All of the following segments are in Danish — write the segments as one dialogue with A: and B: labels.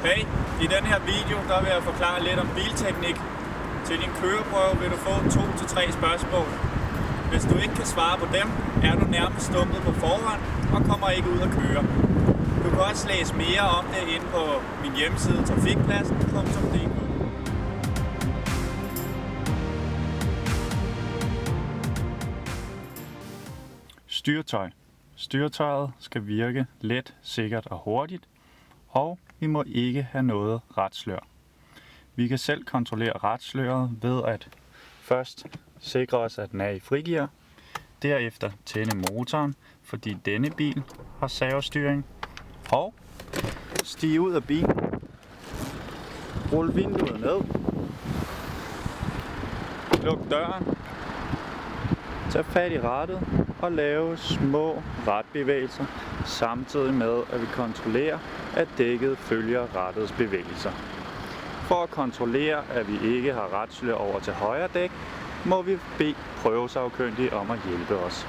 A: Hey, i den her video der vil jeg forklare lidt om bilteknik. Til din køreprøve vil du få 2-3 spørgsmål. Hvis du ikke kan svare på dem, er du nærmest stumpet på forhånd og kommer ikke ud at køre. Du kan også læse mere om det inde på min hjemmeside trafikpladsen.dk.
B: Styretøj. Styretøjet skal virke let, sikkert og hurtigt, og vi må ikke have noget retslør. Vi kan selv kontrollere retsløret ved at først sikre os, at den er i frigear, derefter tænde motoren, fordi denne bil har servostyring, og stige ud af bilen, rulle vinduet ned, luk døren, tag fat i rattet og lave små ratbevægelser, samtidig med at vi kontrollerer, at dækket følger rattets bevægelser. For at kontrollere, at vi ikke har retslør over til højre dæk, må vi bede prøvesagkyndige om at hjælpe os.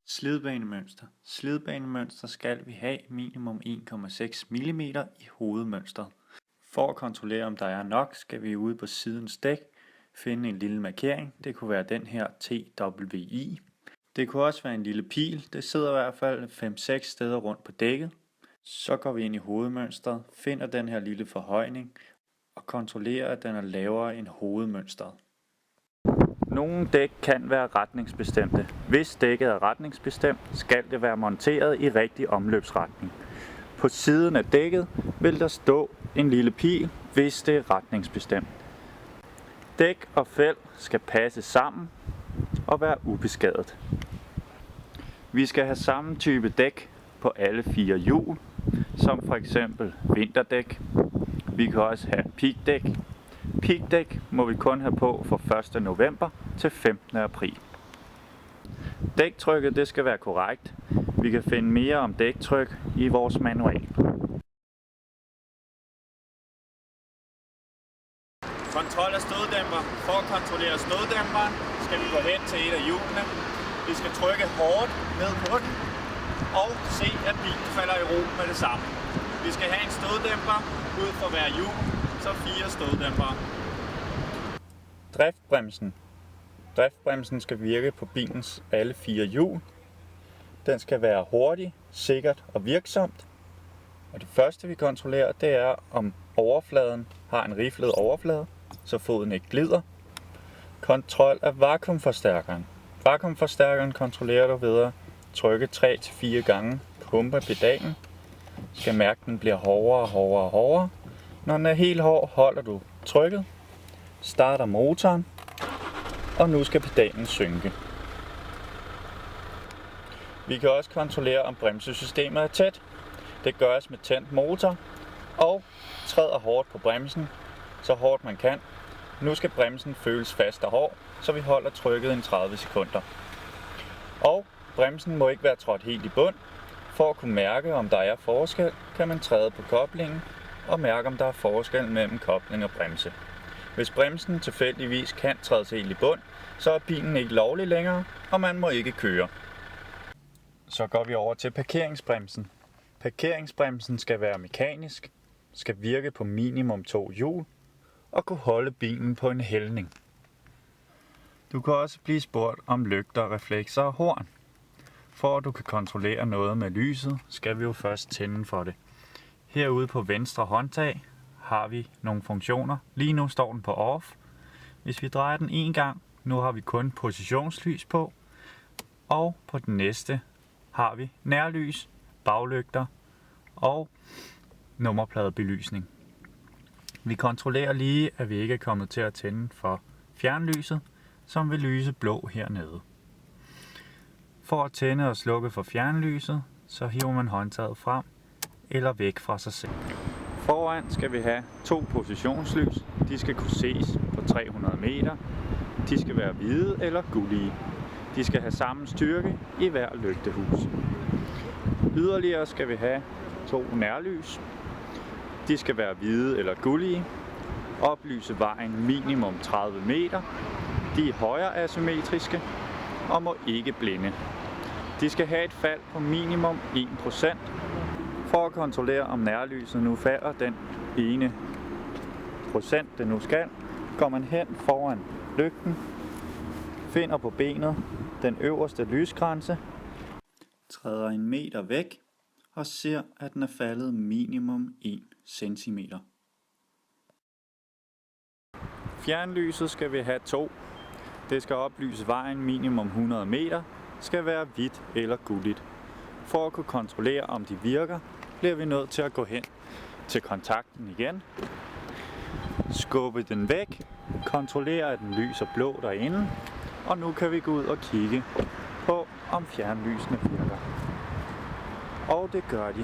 B: Slidbanemønster. Slidbanemønster skal vi have minimum 1,6 mm i hovedmønstret. For at kontrollere, om der er nok, skal vi ude på sidens dæk finde en lille markering. Det kunne være den her TWI. Det kunne også være en lille pil. Det sidder i hvert fald 5-6 steder rundt på dækket. Så går vi ind i hovedmønstret, finder den her lille forhøjning og kontrollerer, at den er lavere end hovedmønstret. Nogle dæk kan være retningsbestemte. Hvis dækket er retningsbestemt, skal det være monteret i rigtig omløbsretning. På siden af dækket vil der stå en lille pil, hvis det er retningsbestemt. Dæk og felt skal passe sammen og være ubeskadet. Vi skal have samme type dæk på alle 4 hjul, som for eksempel vinterdæk. Vi kan også have pigdæk. Pigdæk må vi kun have på fra 1. november til 15. april. Dæktrykket det skal være korrekt. Vi kan finde mere om dæktryk i vores manual.
A: Kontrol af støddæmper. For at kontrollere støddæmperen skal vi gå hen til et af hjulene. Vi skal trykke hårdt ned på den og se, at bilen falder i ro med det samme. Vi skal have en støddæmper ud for hver hjul, så 4 støddæmpere.
B: Driftbremsen. Driftbremsen skal virke på bilens alle 4 hjul. Den skal være hurtig, sikkert og virksomt. Og det første vi kontrollerer, det er om overfladen har en riflet overflade, så foden ikke glider. Kontrol af vakuumforstærkeren. Vakuumforstærkeren kontrollerer du ved at trykke 3-4 gange på pedalen. Du skal mærke, at den bliver hårdere. Når den er helt hård, holder du trykket, starter motoren, og nu skal pedalen synke. Vi kan også kontrollere, om bremsesystemet er tæt. Det gøres med tændt motor, og træder hårdt på bremsen, så hårdt man kan. Nu skal bremsen føles fast og hård, så vi holder trykket i 30 sekunder. Og bremsen må ikke være trådt helt i bund. For at kunne mærke, om der er forskel, kan man træde på koblingen og mærke, om der er forskel mellem kobling og bremse. Hvis bremsen tilfældigvis kan trædes helt i bund, så er bilen ikke lovlig længere, og man må ikke køre. Så går vi over til parkeringsbremsen. Parkeringsbremsen skal være mekanisk, skal virke på minimum 2 hjul og kunne holde bilen på en hældning. Du kan også blive spurgt om lygter, reflekser og horn. For at du kan kontrollere noget med lyset, skal vi jo først tænde for det. Herude på venstre håndtag har vi nogle funktioner. Lige nu står den på off. Hvis vi drejer den en gang, nu har vi kun positionslys på. Og på den næste har vi nærlys, baglygter og nummerpladebelysning. Vi kontrollerer lige, at vi ikke er kommet til at tænde for fjernlyset, som vil lyse blå hernede. For at tænde og slukke for fjernlyset, så hiver man håndtaget frem eller væk fra sig selv. Foran skal vi have 2 positionslys. De skal kunne ses på 300 meter. De skal være hvide eller gullige. De skal have samme styrke i hver lygtehus. Yderligere skal vi have 2 nærlys. De skal være hvide eller gullige. Oplyse vejen minimum 30 meter. De er højre asymmetriske og må ikke blinde. De skal have et fald på minimum 1%. For at kontrollere om nærlyset nu falder den ene procent det nu skal, går man hen foran lygten, finder på benet den øverste lysgrænse, træder 1 meter væk og ser, at den er faldet minimum 1 cm. Fjernlyset skal vi have 2. Det skal oplyse vejen minimum 100 meter, skal være hvidt eller gulligt. For at kunne kontrollere om de virker, bliver vi nødt til at gå hen til kontakten igen, skubbe den væk, kontrollere at den lyser blå derinde, og nu kan vi gå ud og kigge på om fjernlysene virker. Og det gør de.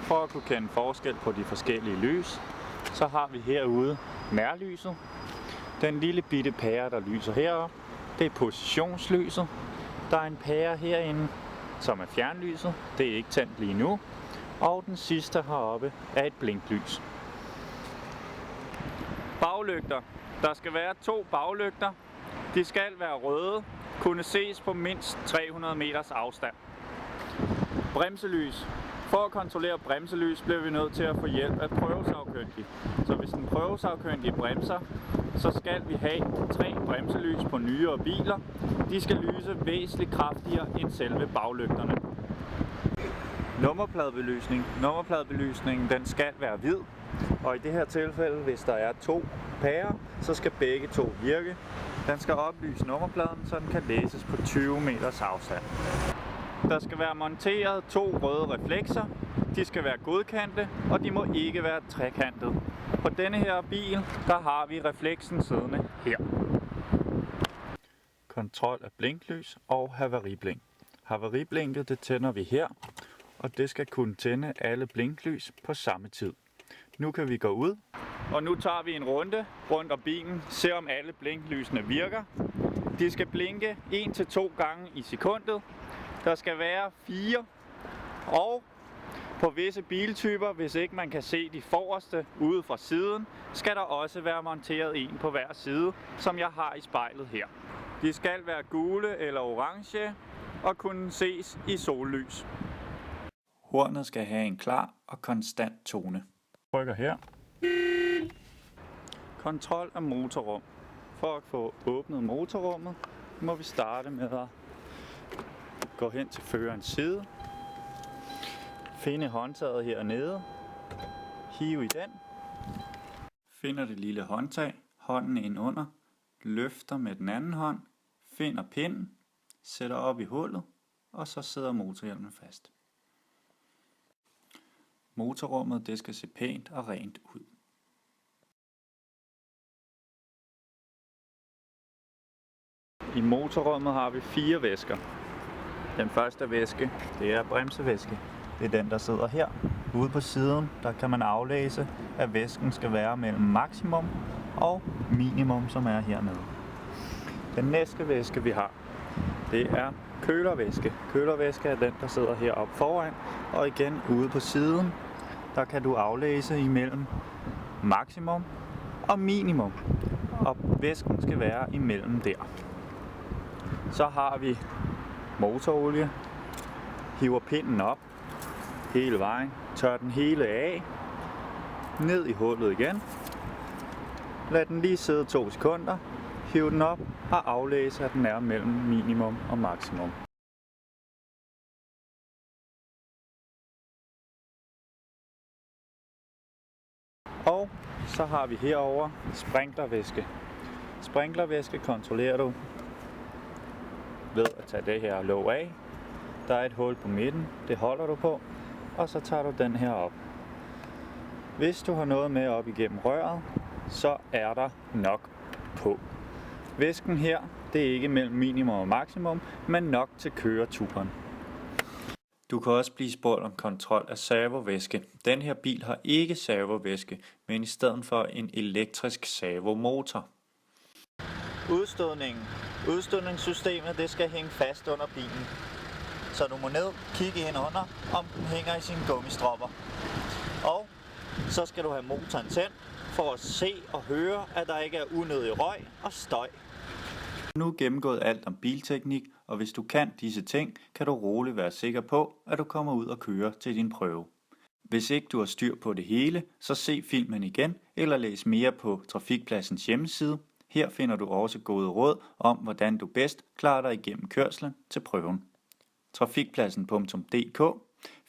B: For at kunne kende forskel på de forskellige lys, så har vi herude nærlyset. Den lille bitte pære der lyser heroppe, det er positionslyset. Der er en pære herinde, som er fjernlyset. Det er ikke tændt lige nu. Og den sidste heroppe er et blinklys. Baglygter. Der skal være 2 baglygter. De skal være røde, kunne ses på mindst 300 meters afstand. Bremselys. For at kontrollere bremselys bliver vi nødt til at få hjælp af prøvesagkyndige. Så hvis en prøvesagkyndige bremser, så skal vi have 3 bremselys på nyere biler. De skal lyse væsentligt kraftigere end selve baglygterne. Nummerpladebelysning. Nummerpladebelysningen den skal være hvid. Og i det her tilfælde, hvis der er 2 pærer, så skal begge 2 virke. Den skal oplyse nummerpladen, så den kan læses på 20 meters afstand. Der skal være monteret 2 røde reflekser. De skal være godkendte, og de må ikke være trekantede. På denne her bil, der har vi refleksen siddende her. Kontrol af blinklys og havariblink. Havariblinket det tænder vi her, og det skal kunne tænde alle blinklys på samme tid. Nu kan vi gå ud, og nu tager vi en runde rundt om bilen, ser om alle blinklysene virker. De skal blinke 1-2 gange i sekundet. Der skal være 4, og på visse biltyper, hvis ikke man kan se de forreste ude fra siden, skal der også være monteret en på hver side, som jeg har i spejlet her. De skal være gule eller orange og kunne ses i sollys. Hornet skal have en klar og konstant tone. Trykker her. Kontrol af motorrum. For at få åbnet motorrummet, må vi starte med at gå hen til førerens side. Finde håndtaget hernede. Hive i den. Finder det lille håndtag. Hånden ind under. Løfter med den anden hånd. Finder pinden. Sætter op i hullet. Og så sidder motorhjelmen fast. Motorrummet det skal se pænt og rent ud. I motorrummet har vi 4 væsker. Den første væske, det er bremsevæske. Det er den, der sidder her. Ude på siden, der kan man aflæse, at væsken skal være mellem maksimum og minimum, som er hernede. Den næste væske, vi har, det er kølervæske. Kølervæske er den, der sidder heroppe foran. Og igen ude på siden, der kan du aflæse imellem maksimum og minimum. Og væsken skal være imellem der. Så har vi motorolie. Hiver pinden op hele vejen. Tør den hele af. Ned i hullet igen. Lad den lige sidde 2 sekunder. Hiv den op og aflæse, at den er mellem minimum og maksimum. Og så har vi herover sprinklervæske. Sprinklervæske kontrollerer du ved at tage det her låg af. Der er et hul på midten, det holder du på, og så tager du den her op. Hvis du har noget med op igennem røret, så er der nok på. Væsken her, det er ikke mellem minimum og maksimum, men nok til køreturen. Du kan også blive spurgt om kontrol af servovæske. Den her bil har ikke servovæske, men i stedet for en elektrisk servomotor. Udstødningen. Udstødningssystemet det skal hænge fast under bilen. Så du må ned, kigge ind under, om den hænger i sine gummistropper. Og så skal du have motoren tændt for at se og høre, at der ikke er unødig røg og støj. Nu er gennemgået alt om bilteknik, og hvis du kan disse ting, kan du roligt være sikker på, at du kommer ud og kører til din prøve. Hvis ikke du har styr på det hele, så se filmen igen eller læs mere på Trafikpladsens hjemmeside. Her finder du også gode råd om, hvordan du bedst klarer dig igennem kørslen til prøven. Trafikpladsen.dk.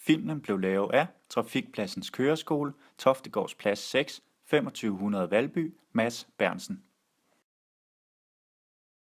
B: Filmen blev lavet af Trafikpladsens Køreskole, Toftegårds Plads 6, 2500 Valby, Mads Bernsen.